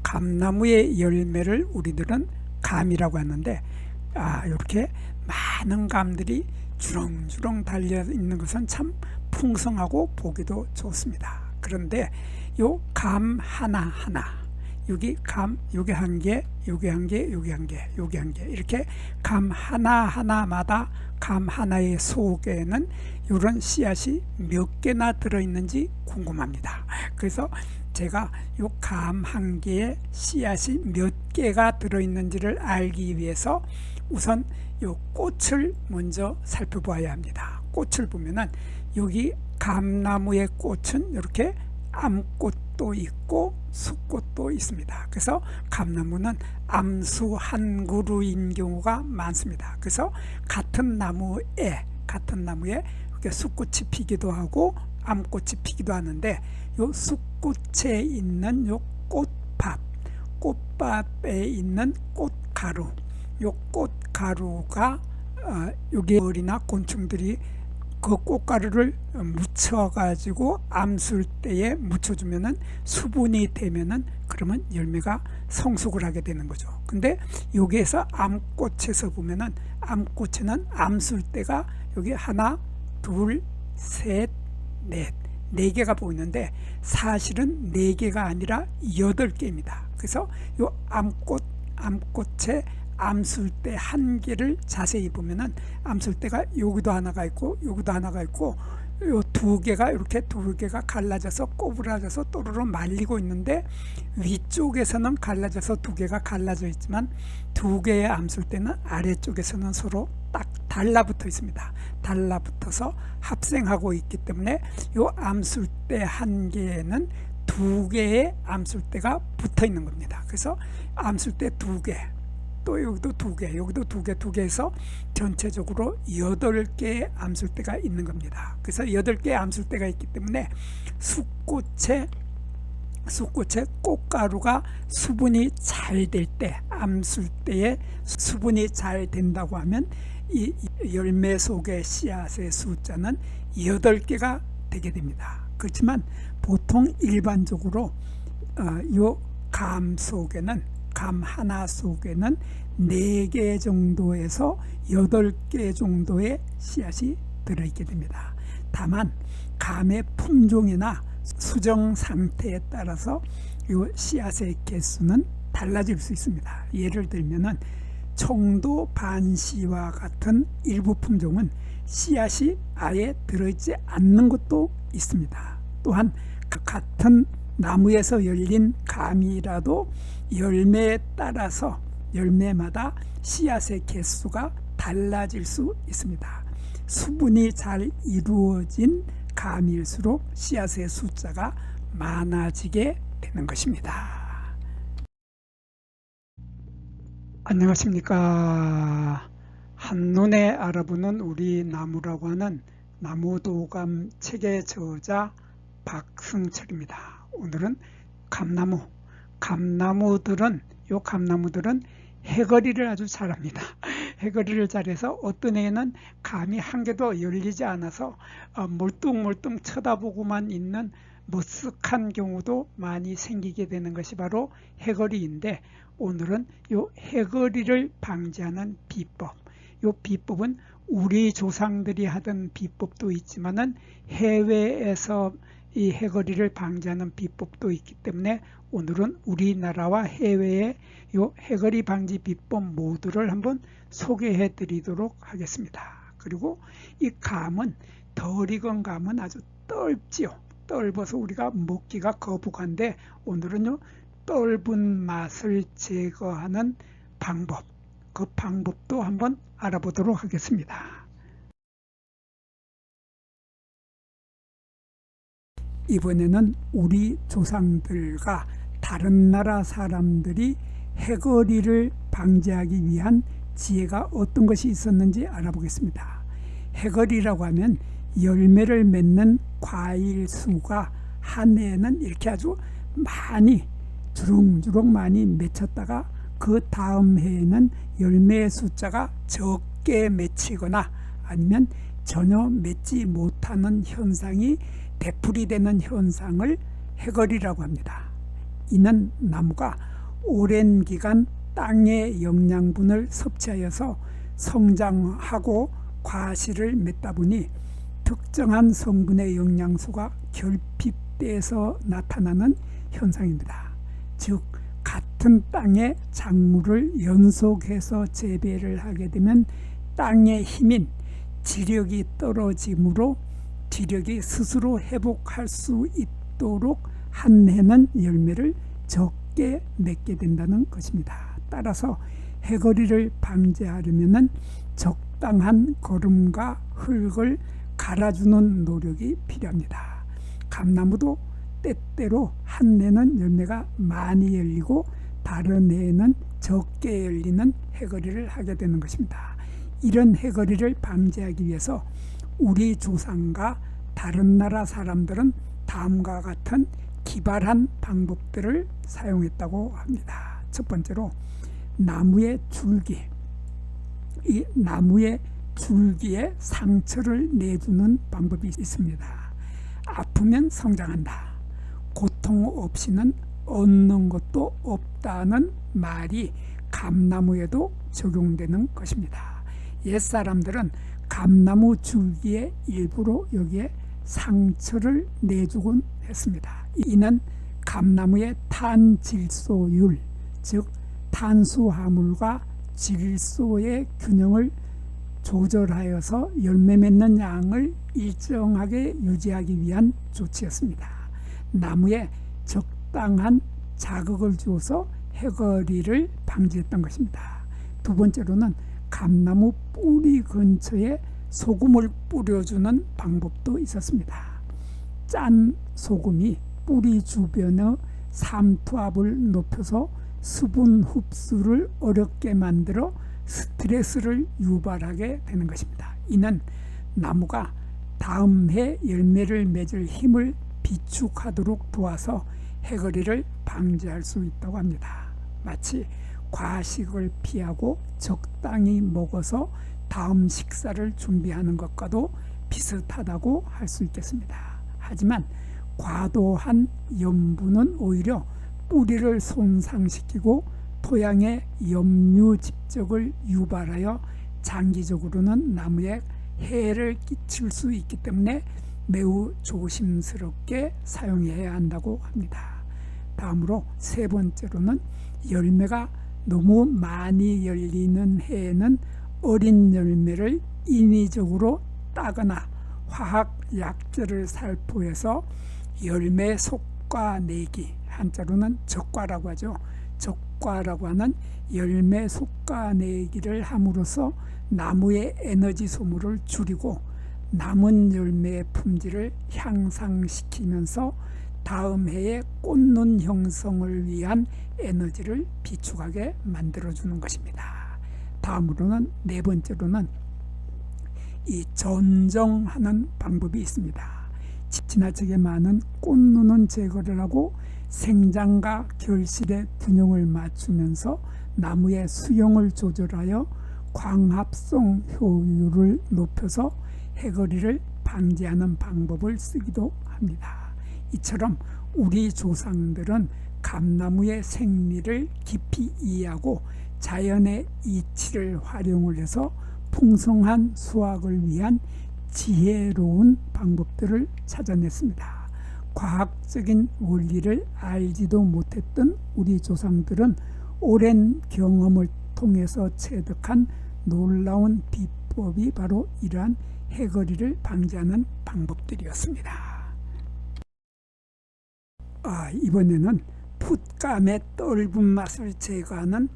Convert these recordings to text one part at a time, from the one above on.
감나무의 열매를 우리들은 감이라고 하는데, 이렇게 많은 감들이 주렁주렁 달려 있는 것은 참 풍성하고 보기도 좋습니다. 그런데 요 감 하나하나, 여기 감, 여기 한 개, 여기 한 개, 여기 한 개, 여기 한 개, 이렇게 감 하나하나마다 감 하나의 속에는 이런 씨앗이 몇 개나 들어있는지 궁금합니다. 그래서 제가 요 감 한 개에 씨앗이 몇 개가 들어있는지를 알기 위해서 우선 요 꽃을 먼저 살펴봐야 합니다. 꽃을 보면은 여기 감나무의 꽃은 이렇게 암꽃도 있고 수꽃도 있습니다. 그래서 감나무는 암수 한 그루인 경우가 많습니다. 그래서 같은 나무에 이렇게 수꽃이 피기도 하고 암꽃이 피기도 하는데, 요 수꽃에 있는 요 꽃밥에 있는 꽃가루, 요 꽃가루가 여기 벌이나 곤충들이 그 꽃가루를 묻혀가지고 암술대에 묻혀주면은 수분이 되면은 그러면 열매가 성숙을 하게 되는 거죠. 근데 여기에서 암꽃에서 보면은 암꽃에는 암술대가 여기 하나, 둘, 셋, 넷, 네 개가 보이는데 사실은 네 개가 아니라 8개입니다. 그래서 요 암꽃의 암술대 한 개를 자세히 보면은 암술대가 여기도 하나가 있고 여기도 하나가 있고 요 두 개가 이렇게 두 개가 갈라져서 꼬부라져서 또르르 말리고 있는데, 위쪽에서는 갈라져서 두 개가 갈라져 있지만 두 개의 암술대는 아래쪽에서는 서로 딱 달라붙어 있습니다. 달라붙어서 합생하고 있기 때문에 요 암술대 한 개에는 두 개의 암술대가 붙어 있는 겁니다. 그래서 암술대 두 개, 또 여기도 두 개, 여기도 두 개 해서 전체적으로 8개의 암술대가 있는 겁니다. 그래서 8개의 암술대가 있기 때문에 수꽃의 꽃가루가 수분이 잘 될 때, 암술대에 수분이 잘 된다고 하면 이 열매 속의 씨앗의 숫자는 8개가 되게 됩니다. 그렇지만 보통 일반적으로 요 감 속에는, 감 하나 속에는 4개 정도에서 8개 정도의 씨앗이 들어있게 됩니다. 다만 감의 품종이나 수정 상태에 따라서 이 씨앗의 개수는 달라질 수 있습니다. 예를 들면은 청도 반씨와 같은 일부 품종은 씨앗이 아예 들어있지 않는 것도 있습니다. 또한 같은 나무에서 열린 감이라도 열매에 따라서 열매마다 씨앗의 개수가 달라질 수 있습니다. 수분이 잘 이루어진 감일수록 씨앗의 숫자가 많아지게 되는 것입니다. 안녕하십니까. 한눈에 알아보는 우리 나무라고 하는 나무도감 책의 저자 박승철입니다. 오늘은 감나무들은 해거리를 아주 잘합니다. 해거리를 잘해서 어떤 애는 감이 한 개도 열리지 않아서 멀뚱멀뚱 쳐다보고만 있는 머쓱한 경우도 많이 생기게 되는 것이 바로 해거리인데, 오늘은 이 해거리를 방지하는 비법, 이 비법은 우리 조상들이 하던 비법도 있지만은 해외에서 이 해거리를 방지하는 비법도 있기 때문에 오늘은 우리나라와 해외의 이 해거리 방지 비법 모두를 한번 소개해 드리도록 하겠습니다. 그리고 이 감은, 덜 익은 감은 아주 떫지요. 떫어서 우리가 먹기가 거북한데, 오늘은요 떫은 맛을 제거하는 방법, 그 방법도 한번 알아보도록 하겠습니다. 이번에는 우리 조상들과 다른 나라 사람들이 해거리를 방지하기 위한 지혜가 어떤 것이 있었는지 알아보겠습니다. 해거리라고 하면 열매를 맺는 과일 수가 한 해에는 이렇게 아주 많이 주렁주렁 많이 맺혔다가 그 다음 해에는 열매의 숫자가 적게 맺히거나 아니면 전혀 맺지 못하는 현상이 되풀이되는 현상을 해거리라고 합니다. 이는 나무가 오랜 기간 땅의 영양분을 섭취하여서 성장하고 과실을 맺다 보니 특정한 성분의 영양소가 결핍돼서 나타나는 현상입니다. 즉 같은 땅의 작물을 연속해서 재배를 하게 되면 땅의 힘인 지력이 떨어지므로 지력이 스스로 회복할 수 있도록 한 해는 열매를 적게 맺게 된다는 것입니다. 따라서 해거리를 방지하려면 적당한 거름과 흙을 갈아주는 노력이 필요합니다. 감나무도 때때로 한 해는 열매가 많이 열리고 다른 해에는 적게 열리는 해거리를 하게 되는 것입니다. 이런 해거리를 방지하기 위해서 우리 조상과 다른 나라 사람들은 다음과 같은 기발한 방법들을 사용했다고 합니다. 첫 번째로 나무의 줄기, 이 나무의 줄기에 상처를 내주는 방법이 있습니다. 아프면 성장한다. 고통 없이는 얻는 것도 없다는 말이 감나무에도 적용되는 것입니다. 옛사람들은 감나무 줄기에 일부러 여기에 상처를 내주곤 했습니다. 이는 감나무의 탄질소율, 즉 탄수화물과 질소의 균형을 조절하여서 열매 맺는 양을 일정하게 유지하기 위한 조치였습니다. 나무에 적당한 자극을 주어서 해거리를 방지했던 것입니다. 두 번째로는 감나무 뿌리 근처에 소금을 뿌려주는 방법도 있었습니다. 짠 소금이 뿌리 주변의 삼투압을 높여서 수분 흡수를 어렵게 만들어 스트레스를 유발하게 되는 것입니다. 이는 나무가 다음 해 열매를 맺을 힘을 비축하도록 도와서 해거리를 방지할 수 있다고 합니다. 마치 과식을 피하고 적당히 먹어서 다음 식사를 준비하는 것과도 비슷하다고 할 수 있겠습니다. 하지만 과도한 염분은 오히려 뿌리를 손상시키고 토양의 염류 집적을 유발하여 장기적으로는 나무에 해를 끼칠 수 있기 때문에 매우 조심스럽게 사용해야 한다고 합니다. 다음으로 세 번째로는 열매가 너무 많이 열리는 해에는 어린 열매를 인위적으로 따거나 화학 약재를 살포해서 열매 속과내기, 한자로는 적과라고 하죠. 적과라고 하는 열매 속과내기를 함으로써 나무의 에너지 소모를 줄이고 남은 열매의 품질을 향상시키면서 다음 해에 꽃눈 형성을 위한 에너지를 비축하게 만들어주는 것입니다. 다음으로는 네 번째로는 이 전정하는 방법이 있습니다. 지나치게 많은 꽃눈은 제거를 하고 생장과 결실의 균형을 맞추면서 나무의 수용을 조절하여 광합성 효율을 높여서 해거리를 방지하는 방법을 쓰기도 합니다. 이처럼 우리 조상들은 감나무의 생리를 깊이 이해하고 자연의 이치를 활용을 해서 풍성한 수확을 위한 지혜로운 방법들을 찾아냈습니다. 과학적인 원리를 알지도 못했던 우리 조상들은 오랜 경험을 통해서 체득한 놀라운 비법이 바로 이러한 해거리를 방지하는 방법들이었습니다. 이번에는 풋감의 떫은 맛을 제거하는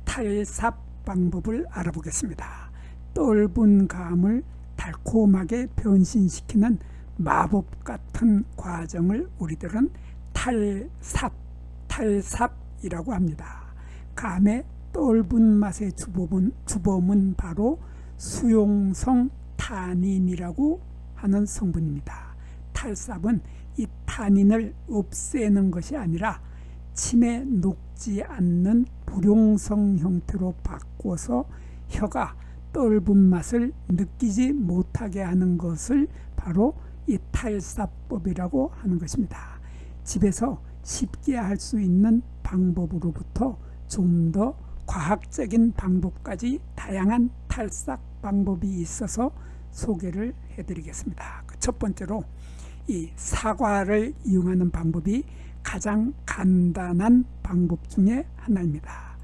탈삽 방법을 알아보겠습니다. 떫은 감을 달콤하게 변신시키는 마법 같은 과정을 우리들은 탈삽이라고 합니다. 감의 떫은 맛의 주범은 바로 수용성 타닌이라고 하는 성분입니다. 탈삽은 이 타닌을 없애는 것이 아니라 침에 녹지 않는 불용성 형태로 바꿔서 혀가 떫은 맛을 느끼지 못하게 하는 것을 바로 이 탈삽법이라고 하는 것입니다. 집에서 쉽게 할 수 있는 방법으로부터 좀 더 과학적인 방법까지 다양한 탈삭 방법이 있어서 소개를 해드리겠습니다. 첫 번째로 이 사과를 이용하는 방법이 가장 간단한 방법 중에 하나입니다.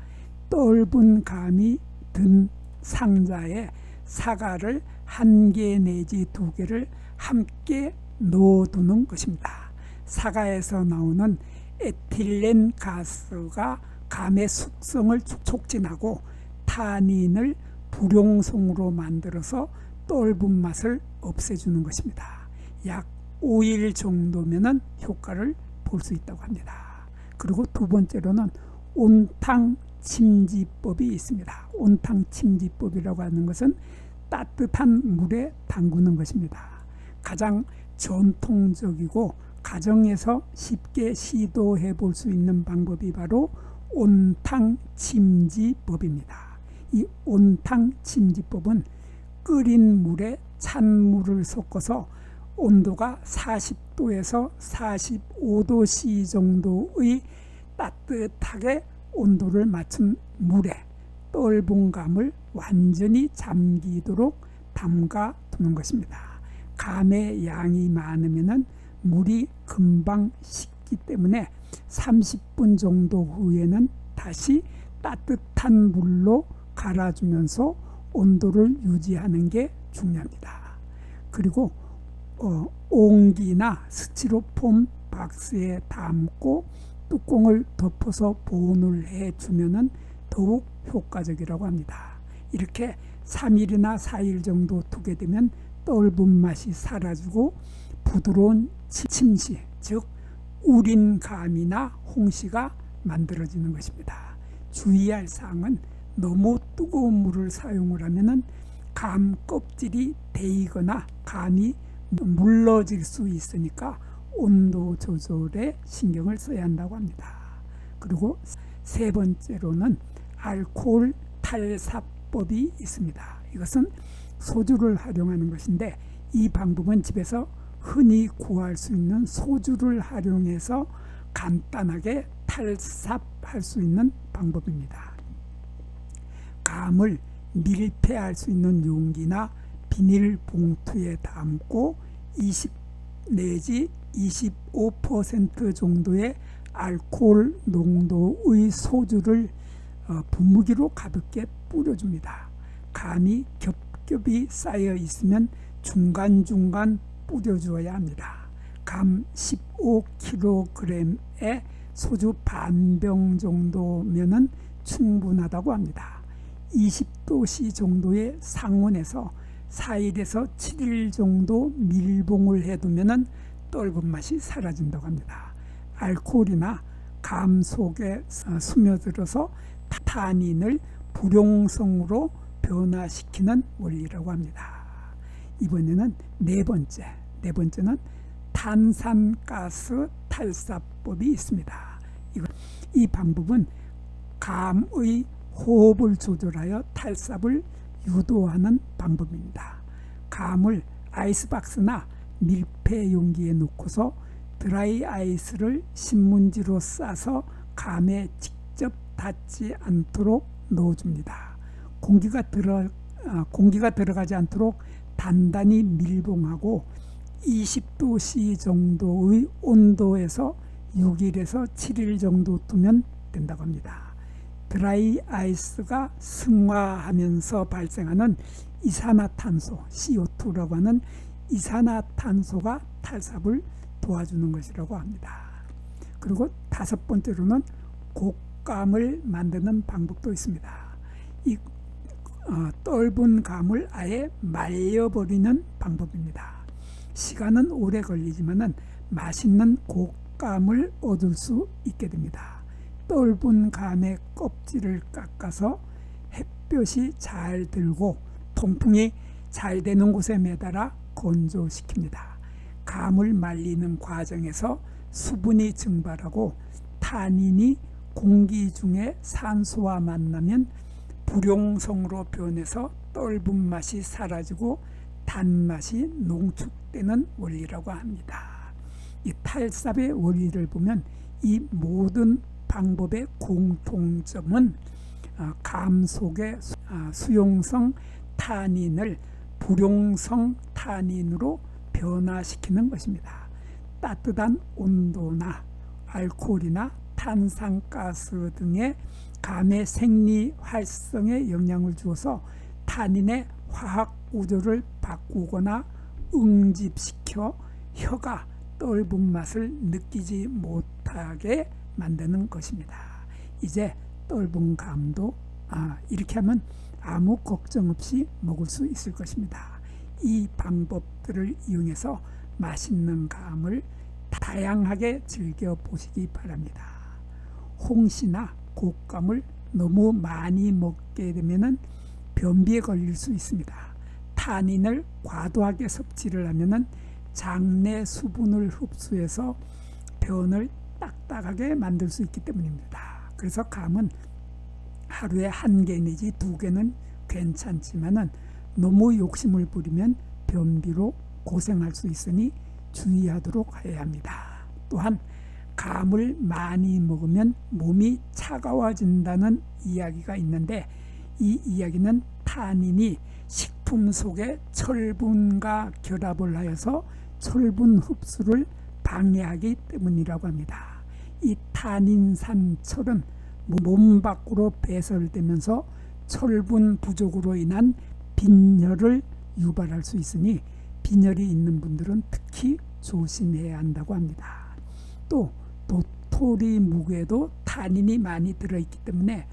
떫은 감이 든 상자에 사과를 1개 내지 2개를 함께 넣어두는 것입니다. 사과에서 나오는 에틸렌 가스가 감의 숙성을 촉진하고 타닌을 불용성으로 만들어서 떫은 맛을 없애주는 것입니다. 약 5일 정도면 효과를 볼 수 있다고 합니다. 그리고 두 번째로는 온탕 침지법이 있습니다. 온탕 침지법이라고 하는 것은 따뜻한 물에 담그는 것입니다. 가장 전통적이고 가정에서 쉽게 시도해 볼 수 있는 방법이 바로 온탕 침지법입니다. 이 온탕 침지법은 끓인 물에 찬물을 섞어서 온도가 40도에서 45도C 정도의 따뜻하게 온도를 맞춘 물에 떫은 감을 완전히 잠기도록 담가 두는 것입니다. 감의 양이 많으면 물이 금방 식기 때문에 30분 정도 후에는 다시 따뜻한 물로 갈아주면서 온도를 유지하는 게 중요합니다. 그리고 옹기나 스티로폼 박스에 담고 뚜껑을 덮어서 보온을 해주면 더욱 효과적이라고 합니다. 이렇게 3일이나 4일 정도 두게 되면 떫은 맛이 사라지고 부드러운 침시, 즉 우린 감이나 홍시가 만들어지는 것입니다. 주의할 사항은 너무 뜨거운 물을 사용을 하면 감 껍질이 데이거나 감이 물러질 수 있으니까 온도 조절에 신경을 써야 한다고 합니다. 그리고 세 번째로는 알코올 탈사법이 있습니다. 이것은 소주를 활용하는 것인데 이 방법은 집에서 흔히 구할 수 있는 소주를 활용해서 간단하게 탈삽할 수 있는 방법입니다. 감을 밀폐할 수 있는 용기나 비닐봉투에 담고 20 내지 25% 정도의 알코올 농도의 소주를 분무기로 가볍게 뿌려줍니다. 감이 겹겹이 쌓여 있으면 중간중간 뿌려주어야 합니다. 감 15kg에 소주 반병 정도면 충분하다고 합니다. 20도씨 정도의 상온에서 4일에서 7일 정도 밀봉을 해두면 떫은 맛이 사라진다고 합니다. 알코올이나 감 속에 스며들어서 타닌을 불용성으로 변화시키는 원리라고 합니다. 이번에는 네 번째는 탄산가스 탈사법이 있습니다. 이 방법은 감의 호흡을 조절하여 탈삽을 유도하는 방법입니다. 감을 아이스박스나 밀폐 용기에 넣고서 드라이 아이스를 신문지로 싸서 감에 직접 닿지 않도록 넣어줍니다. 공기가 들어가지 않도록 단단히 밀봉하고 20도씨 정도의 온도에서 6일에서 7일 정도 두면 된다고 합니다. 드라이 아이스가 승화하면서 발생하는 이산화탄소 CO2라고 하는 이산화탄소가 탈삽을 도와주는 것이라고 합니다. 그리고 다섯 번째로는 곶감을 만드는 방법도 있습니다. 이 떫은 감을 아예 말려버리는 방법입니다. 시간은 오래 걸리지만 맛있는 곶감을 얻을 수 있게 됩니다. 떫은 감의 껍질을 깎아서 햇볕이 잘 들고 통풍이 잘 되는 곳에 매달아 건조시킵니다. 감을 말리는 과정에서 수분이 증발하고 타닌이 공기 중에 산소와 만나면 불용성으로 변해서 떫은 맛이 사라지고 단맛이 농축되는 원리라고 합니다. 이 탈삽의 원리를 보면 이 모든 방법의 공통점은 감 속의 수용성 타닌을 불용성 타닌으로 변화시키는 것입니다. 따뜻한 온도나 알코올이나 탄산가스 등의 감의 생리 활성에 영향을 주어서 타닌의 화학 구조를 바꾸거나 응집시켜 혀가 떫은 맛을 느끼지 못하게 만드는 것입니다. 이제 떫은 감도 이렇게 하면 아무 걱정 없이 먹을 수 있을 것입니다. 이 방법들을 이용해서 맛있는 감을 다양하게 즐겨보시기 바랍니다. 홍시나 곶감을 너무 많이 먹게 되면 변비에 걸릴 수 있습니다. 타닌을 과도하게 섭취를 하면 장내 수분을 흡수해서 변을 딱딱하게 만들 수 있기 때문입니다. 그래서 감은 하루에 1개 내지 2개는 괜찮지만은 너무 욕심을 부리면 변비로 고생할 수 있으니 주의하도록 해야 합니다. 또한 감을 많이 먹으면 몸이 차가워진다는 이야기가 있는데 이 이야기는 타닌이 식품 속에 철분과 결합을 하여서 철분 흡수를 방해하기 때문이라고 합니다. 이 타닌산 철은 몸 밖으로 배설되면서 철분 부족으로 인한 빈혈을 유발할 수 있으니 빈혈이 있는 분들은 특히 조심해야 한다고 합니다. 또 도토리묵에도 타닌이 많이 들어있기 때문에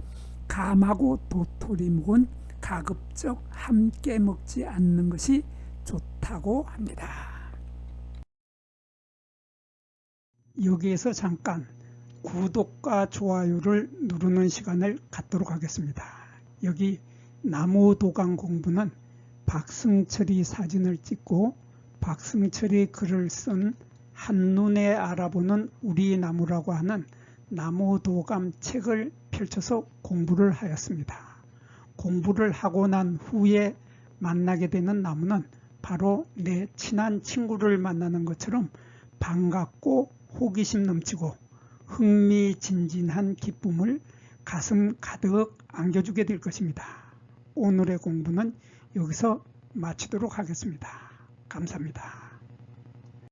감하고 도토리묵은 가급적 함께 먹지 않는 것이 좋다고 합니다. 여기에서 잠깐 구독과 좋아요를 누르는 시간을 갖도록 하겠습니다. 여기 나무도감 공부는 박승철이 사진을 찍고 박승철이 글을 쓴 한눈에 알아보는 우리 나무라고 하는 나무도감 책을 펼쳐서 공부를 하였습니다. 공부를 하고 난 후에 만나게 되는 나무는 바로 내 친한 친구를 만나는 것처럼 반갑고 호기심 넘치고 흥미진진한 기쁨을 가슴 가득 안겨주게 될 것입니다. 오늘의 공부는 여기서 마치도록 하겠습니다. 감사합니다.